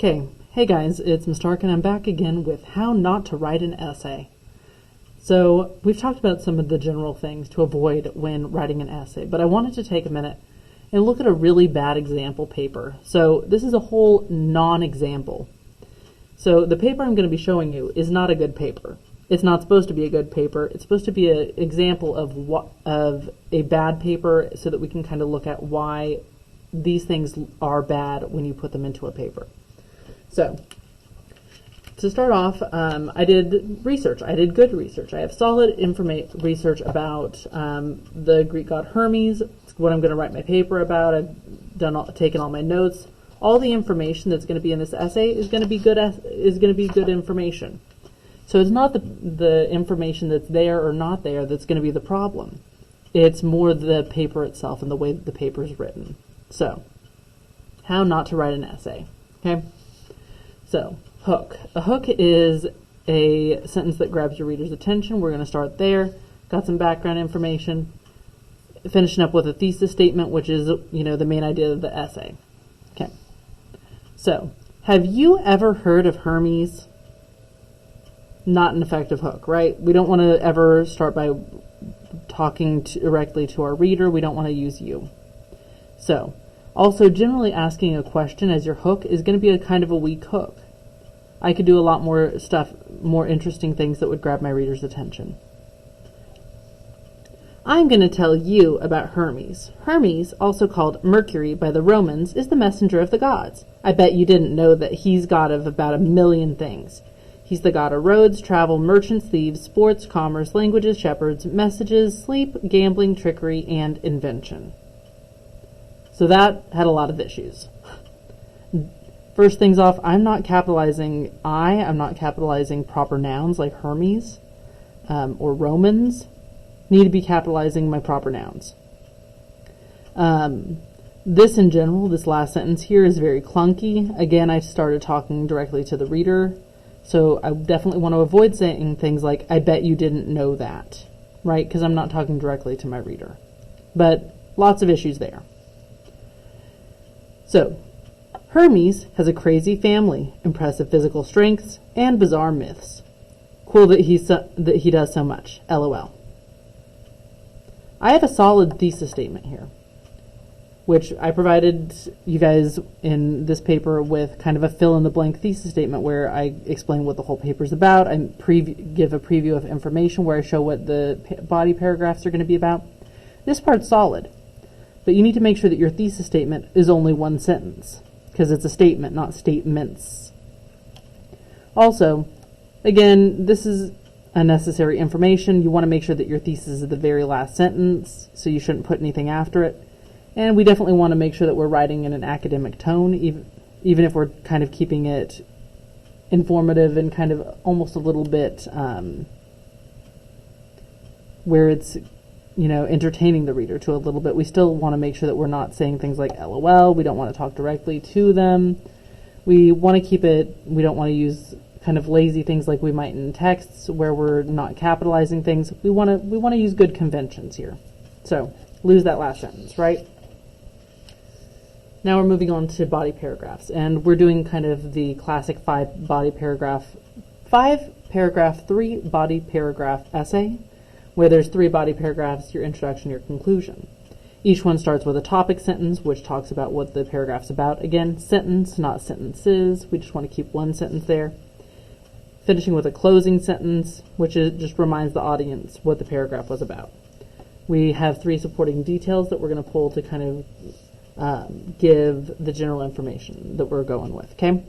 Okay, hey guys, it's Ms. Stark and I'm back again with how not to write an essay. So we've talked about some of the general things to avoid when writing an essay, but I wanted to take a minute and look at a really bad example paper. So this is a whole non-example. So the paper I'm going to be showing you is not a good paper. It's not supposed to be a good paper. It's supposed to be an example of a bad paper so that we can kind of look at why these things are bad when you put them into a paper. So, to start off, I did research. I did good research. I have solid research about the Greek god Hermes. It's what I'm going to write my paper about. I've taken all my notes. All the information that's going to be in this essay is going to be good. Information. So it's not the information that's there or not there that's going to be the problem. It's more the paper itself and the way that the paper is written. So, how not to write an essay. Okay. So, hook. A hook is a sentence that grabs your reader's attention. We're going to start there. Got some background information. Finishing up with a thesis statement, which is, the main idea of the essay. Okay. So, have you ever heard of Hermes? Not an effective hook, right? We don't want to ever start by talking directly to our reader. We don't want to use you. So, also generally asking a question as your hook is going to be a kind of a weak hook. I could do a lot more stuff, more interesting things that would grab my reader's attention. I'm going to tell you about Hermes. Hermes, also called Mercury by the Romans, is the messenger of the gods. I bet you didn't know that he's god of about 1 million things. He's the god of roads, travel, merchants, thieves, sports, commerce, languages, shepherds, messages, sleep, gambling, trickery, and invention. So that had a lot of issues. First things off, I'm not capitalizing proper nouns like Hermes or Romans. Need to be capitalizing my proper nouns. This in general, this last sentence here is very clunky. Again, I started talking directly to the reader. So I definitely want to avoid saying things like, I bet you didn't know that, right? Because I'm not talking directly to my reader. But lots of issues there. So, Hermes has a crazy family, impressive physical strengths, and bizarre myths. Cool that he does so much. LOL. I have a solid thesis statement here, which I provided you guys in this paper with kind of a fill-in-the-blank thesis statement where I explain what the whole paper is about. I give a preview of information where I show what the body paragraphs are going to be about. This part's solid, but you need to make sure that your thesis statement is only one sentence, because it's a statement, not statements. Also, again, this is unnecessary information. You want to make sure that your thesis is the very last sentence, so you shouldn't put anything after it. And we definitely want to make sure that we're writing in an academic tone, even if we're kind of keeping it informative and kind of almost a little bit where it's, entertaining the reader to a little bit. We still want to make sure that we're not saying things like LOL. We don't want to talk directly to them. We want to keep it, we don't want to use kind of lazy things like we might in texts where we're not capitalizing things. We want to use good conventions here. So, lose that last sentence, right? Now we're moving on to body paragraphs, and we're doing kind of the classic 3 body paragraph essay, where there's 3 body paragraphs, your introduction, your conclusion. Each one starts with a topic sentence, which talks about what the paragraph's about. Again, sentence, not sentences. We just want to keep one sentence there. Finishing with a closing sentence, which just reminds the audience what the paragraph was about. We have 3 supporting details that we're going to pull to kind of give the general information that we're going with, okay?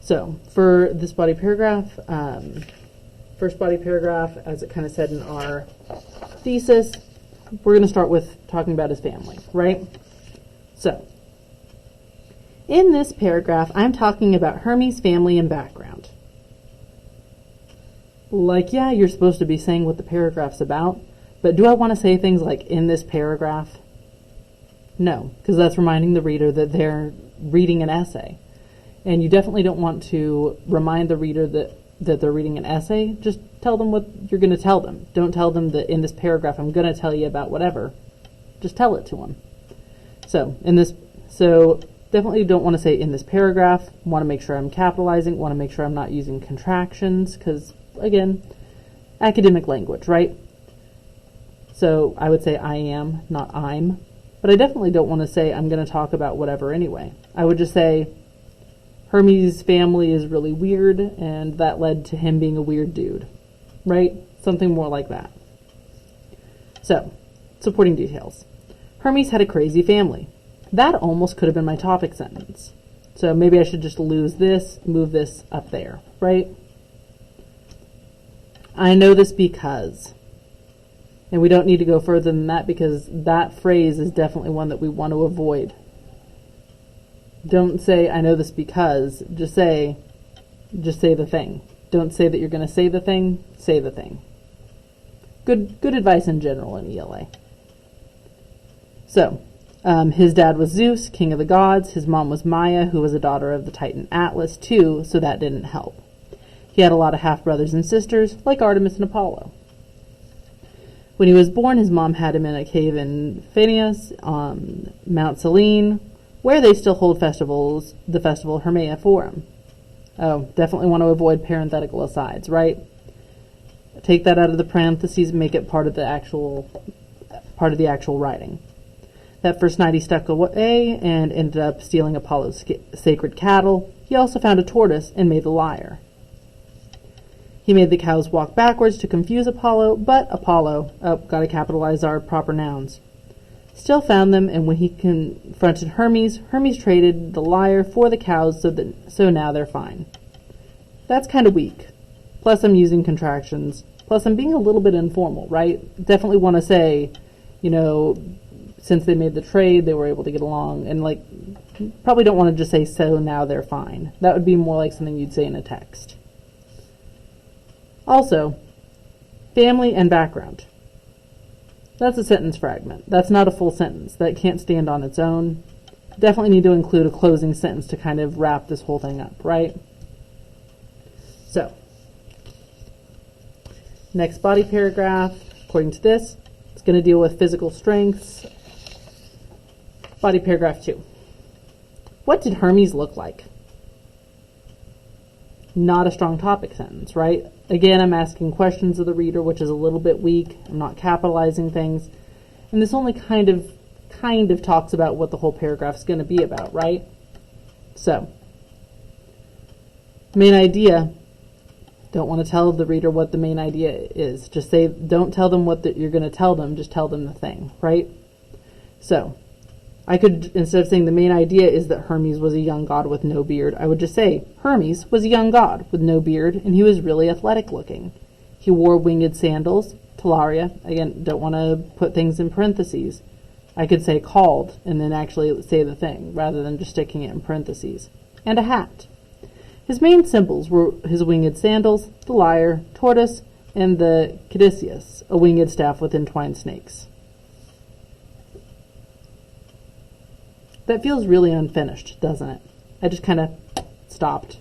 So, for this body paragraph, first body paragraph, as it kind of said in our thesis, we're going to start with talking about his family, right? So, in this paragraph, I'm talking about Hermes' family and background. Like, yeah, you're supposed to be saying what the paragraph's about, but do I want to say things like, in this paragraph? No, because that's reminding the reader that they're reading an essay. And you definitely don't want to remind the reader that they're reading an essay. Just tell them what you're going to tell them. Don't tell them that in this paragraph I'm going to tell you about whatever. Just tell it to them. So Definitely don't want to say in this paragraph. Want to make sure I'm capitalizing. Want to make sure I'm not using contractions because, again, academic language, right? So I would say I am, not I'm. But I definitely don't want to say I'm going to talk about whatever anyway. I would just say Hermes' family is really weird, and that led to him being a weird dude, right? Something more like that. So, supporting details. Hermes had a crazy family. That almost could have been my topic sentence. So maybe I should just lose this, move this up there, right? I know this because, and we don't need to go further than that because that phrase is definitely one that we want to avoid. Don't say, I know this because, just say the thing. Don't say that you're going to say the thing, say the thing. Good advice in general in ELA. So, his dad was Zeus, king of the gods. His mom was Maya, who was a daughter of the Titan Atlas, too, so that didn't help. He had a lot of half-brothers and sisters, like Artemis and Apollo. When he was born, his mom had him in a cave in Phineus, on Mount Selene, where they still hold festivals, the festival Hermea for him. Oh, definitely want to avoid parenthetical asides, right? Take that out of the parentheses and make it part of the actual writing. That first night he stuck away and ended up stealing Apollo's sacred cattle. He also found a tortoise and made the lyre. He made the cows walk backwards to confuse Apollo, but Apollo, gotta capitalize our proper nouns, still found them, and when he confronted Hermes traded the lyre for the cows, so now they're fine. That's kind of weak. Plus I'm using contractions. Plus I'm being a little bit informal, right? Definitely want to say, since they made the trade, they were able to get along, and probably don't want to just say, so now they're fine. That would be more like something you'd say in a text. Also, family and background. That's a sentence fragment. That's not a full sentence. That can't stand on its own. Definitely need to include a closing sentence to kind of wrap this whole thing up, right? So, next body paragraph, according to this, it's going to deal with physical strengths. Body paragraph 2. What did Hermes look like? Not a strong topic sentence, right? Again, I'm asking questions of the reader, which is a little bit weak. I'm not capitalizing things. And this only kind of talks about what the whole paragraph is going to be about, right? So, main idea. Don't want to tell the reader what the main idea is. Just say, don't tell them what you're going to tell them, just tell them the thing, right? So, I could, instead of saying the main idea is that Hermes was a young god with no beard, I would just say Hermes was a young god with no beard, and he was really athletic looking. He wore winged sandals, talaria. Again, don't want to put things in parentheses. I could say called, and then actually say the thing, rather than just sticking it in parentheses. And a hat. His main symbols were his winged sandals, the lyre, tortoise, and the caduceus, a winged staff with entwined snakes. That feels really unfinished, doesn't it? I just kind of stopped.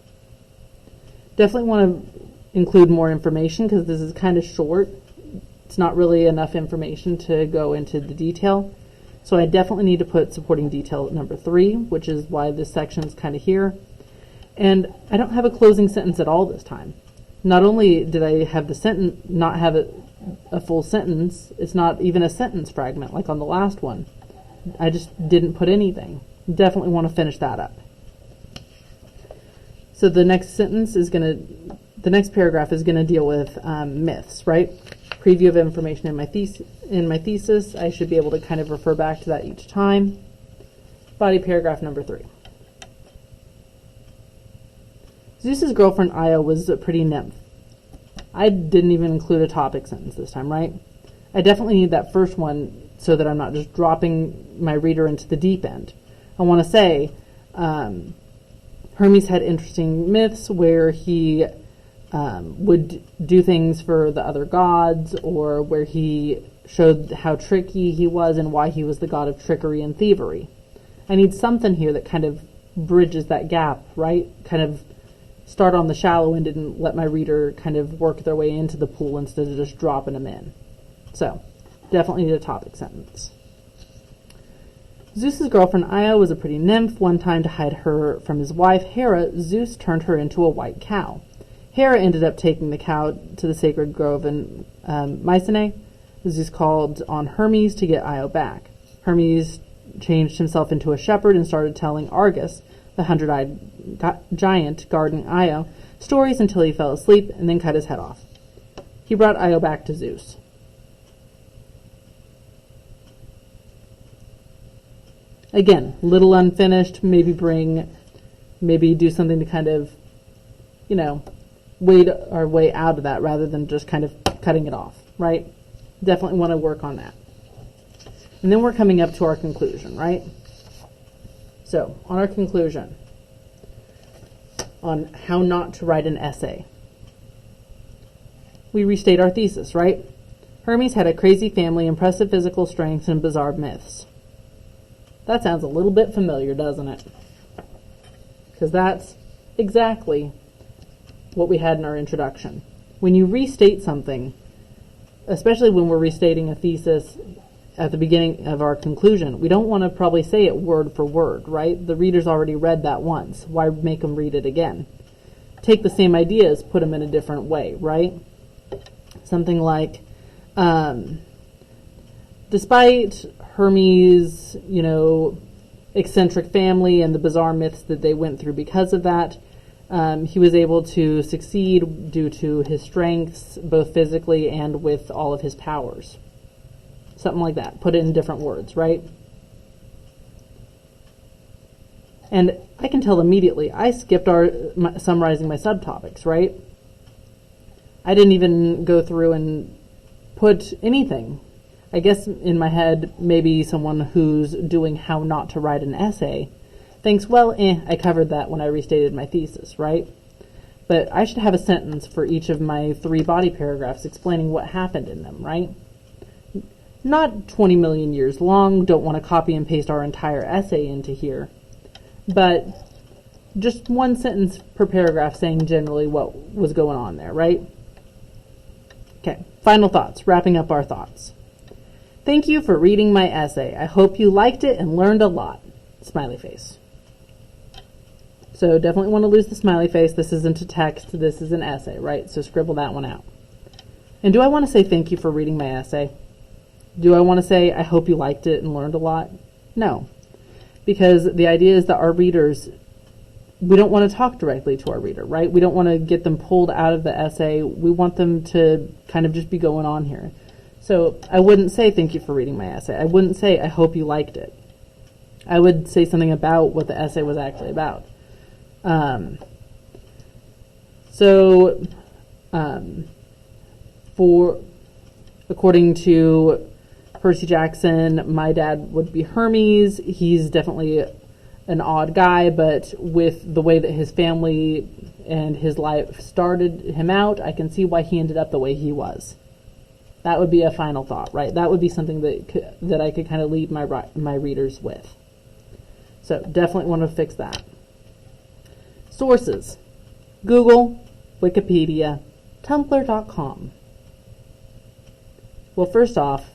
Definitely want to include more information because this is kind of short. It's not really enough information to go into the detail. So I definitely need to put supporting detail at number 3, which is why this section is kind of here. And I don't have a closing sentence at all this time. Not only did I have the sentence not have a full sentence, it's not even a sentence fragment like on the last one. I just didn't put anything. Definitely want to finish that up. So the next paragraph is going to deal with myths, right? Preview of information in my thesis. I should be able to kind of refer back to that each time. Body paragraph number 3. Zeus's girlfriend Io was a pretty nymph. I didn't even include a topic sentence this time, right? I definitely need that first one so that I'm not just dropping my reader into the deep end. I want to say Hermes had interesting myths where he would do things for the other gods, or where he showed how tricky he was and why he was the god of trickery and thievery. I need something here that kind of bridges that gap, right? Kind of start on the shallow end and let my reader kind of work their way into the pool instead of just dropping them in. So, definitely need a topic sentence. Zeus's girlfriend Io was a pretty nymph. One time, to hide her from his wife Hera, Zeus turned her into a white cow. Hera ended up taking the cow to the sacred grove in Mycenae. Zeus called on Hermes to get Io back. Hermes changed himself into a shepherd and started telling Argus, the 100-eyed giant guarding Io, stories until he fell asleep and then cut his head off. He brought Io back to Zeus. Again, little unfinished, maybe do something to kind of, wade our way out of that rather than just kind of cutting it off, right? Definitely want to work on that. And then we're coming up to our conclusion, right? So, on our conclusion, on how not to write an essay, we restate our thesis, right? Hermes had a crazy family, impressive physical strength, and bizarre myths. That sounds a little bit familiar, doesn't it? Because that's exactly what we had in our introduction. When you restate something, especially when we're restating a thesis at the beginning of our conclusion, we don't want to probably say it word for word, right? The reader's already read that once. Why make them read it again? Take the same ideas, put them in a different way, right? Something like, despite Hermes, eccentric family and the bizarre myths that they went through because of that, he was able to succeed due to his strengths, both physically and with all of his powers. Something like that. Put it in different words, right? And I can tell immediately, I skipped summarizing my subtopics, right? I didn't even go through and put anything. I guess in my head, maybe someone who's doing how not to write an essay thinks, well, I covered that when I restated my thesis, right? But I should have a sentence for each of my 3 body paragraphs explaining what happened in them, right? Not 20 million years long, don't want to copy and paste our entire essay into here, but just one sentence per paragraph saying generally what was going on there, right? Okay, final thoughts, wrapping up our thoughts. Thank you for reading my essay. I hope you liked it and learned a lot. Smiley face. So definitely want to lose the smiley face. This isn't a text. This is an essay, right? So scribble that one out. And do I want to say thank you for reading my essay? Do I want to say I hope you liked it and learned a lot? No. Because the idea is that our readers, we don't want to talk directly to our reader, right? We don't want to get them pulled out of the essay. We want them to kind of just be going on here. So I wouldn't say thank you for reading my essay. I wouldn't say I hope you liked it. I would say something about what the essay was actually about. According to Percy Jackson, my dad would be Hermes. He's definitely an odd guy, but with the way that his family and his life started him out, I can see why he ended up the way he was. That would be a final thought, right? That would be something that I could kind of leave my readers with. So definitely want to fix that. Sources: Google, Wikipedia, Tumblr.com. Well, first off,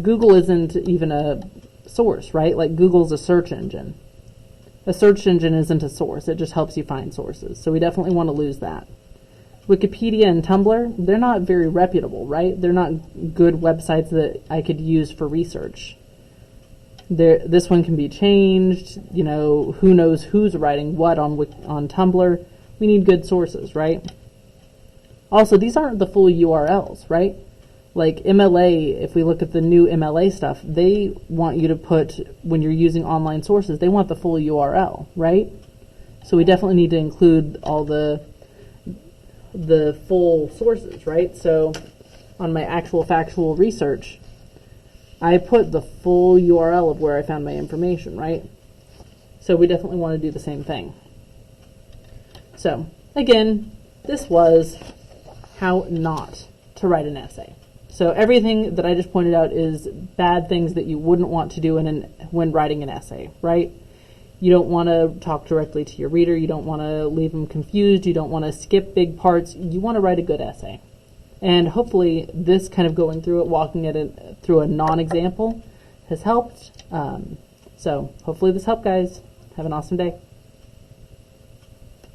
Google isn't even a source, right? Like Google's a search engine. A search engine isn't a source. It just helps you find sources. So we definitely want to lose that. Wikipedia and Tumblr, they're not very reputable, right? They're not good websites that I could use for research. This one can be changed. Who knows who's writing what on Tumblr. We need good sources, right? Also, these aren't the full URLs, right? Like MLA, if we look at the new MLA stuff, they want you to put, when you're using online sources, they want the full URL, right? So we definitely need to include all the full sources, right? So on my actual factual research, I put the full URL of where I found my information, right? So we definitely want to do the same thing. So again, this was how not to write an essay. So everything that I just pointed out is bad things that you wouldn't want to do when writing an essay, right? You don't want to talk directly to your reader. You don't want to leave them confused. You don't want to skip big parts. You want to write a good essay. And hopefully this kind of going through it, walking it through a non-example has helped. So hopefully this helped, guys. Have an awesome day.